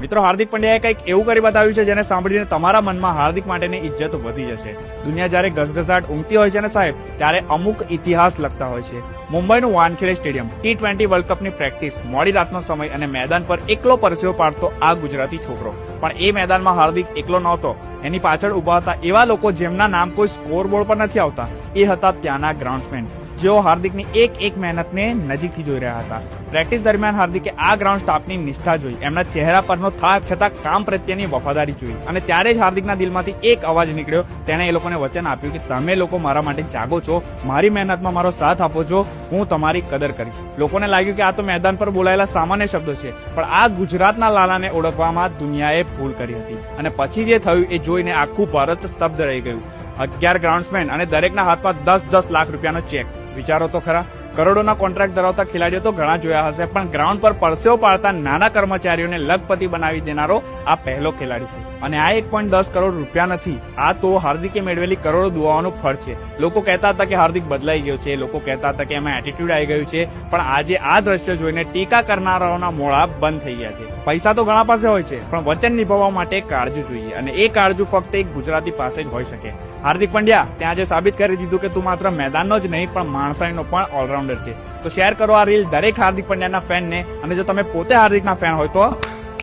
મિત્રો, હાર્દિક પંડ્યાએ કંઈક એવું કરી બતાવ્યું છે જેને સાંભળીને તમારા મનમાં હાર્દિક માટેની ઇજ્જત વધી જશે. દુનિયા જ્યારે ઘસઘસાટ ઊંઘતી હોય છે ને સાહેબ, ત્યારે અમુક ઇતિહાસ લખતા હોય છે. મુંબઈનું વાનખેડે સ્ટેડિયમ, T20 વર્લ્ડ કપની પ્રેક્ટિસ, મોડી રાતનો સમય અને મેદાન પર એકલો પરસેવો પાડતો આ ગુજરાતી છોકરો. પણ એ મેદાનમાં હાર્દિક એકલો નહોતો. એની પાછળ ઉભા હતા એવા લોકો જેમના નામ કોઈ સ્કોર બોર્ડ પર નથી આવતા. એ હતા ત્યાંના ગ્રાઉન્ડસમેન, જેઓ હાર્દિકની એક મહેનતને નજીકથી જોઈ રહ્યા હતા. પ્રેક્ટિસ દરમિયાન હાર્દિકે આ ગ્રાઉન્ડ સ્ટાફની નિષ્ઠા જોઈ, એમના ચહેરા પરનો થાક છતાં કામ પ્રત્યેની વફાદારી જોઈ. અને ત્યારે જ હાર્દિકના દિલમાંથી એક અવાજ નીકળ્યો. તેણે એ લોકોને વચન આપ્યું કે તમે લોકો મારા માટે જાગો છો, મારી મહેનતમાં મારો સાથ આપો છો, હું તમારી કદર કરીશ. લોકોને લાગ્યું કે આ તો મેદાન પર બોલાયેલા સામાન્ય શબ્દો છે, પણ આ ગુજરાતના લાલાને ઓળખવામાં દુનિયાએ ભૂલ કરી હતી. અને પછી જે થયું એ જોઈને આખું ભારત સ્તબ્ધ રહી ગયું. 11 ગ્રાઉન્ડસમેન અને દરેકના હાથમાં 10-10 લાખ રૂપિયાનો ચેક. વિચારો તો ખરા, કરોડોના કોન્ટ્રાક્ટ ધરાવતા ખેલાડીઓ તો ઘણા જોયા હશે, પણ ગ્રાઉન્ડ પર પરસેવો પાડતા નાના કર્મચારીઓને લખપતિ બનાવી દેનારો આ પહેલો ખેલાડી છે. અને આ 1.10 કરોડ રૂપિયા નથી, આ તો હાર્દિકે મેળવેલી કરોડો દુઆઓનું ફળ છે. લોકો કહેતા હતા કે હાર્દિક બદલાઈ ગયો છે, લોકો કહેતા હતા કે એમાં એટીટ્યુડ આવી ગયું છે, પણ આજે આ દ્રશ્ય જોઈને ટીકા કરનારાઓના મોઢા બંધ થઈ ગયા છે. પૈસા તો ઘણા પાસે હોય છે, પણ વચન નિભાવવા માટે કાળજુ જોઈએ, અને એ કાળજુ ફક્ત એક ગુજરાતી પાસે જ હોઈ શકે. હાર્દિક પંડ્યા, ત્યાં જે સાબિત કરી દીધું કે તું માત્ર મેદાનનો જ નહીં પણ માણસાઈનો પણ ઓલરાઉન્ડર છે. તો શેર કરો આ રીલ દરેક હાર્દિક પંડ્યાના ફેનને, અને જો તમે પોતે હાર્દિકના ફેન હોય તો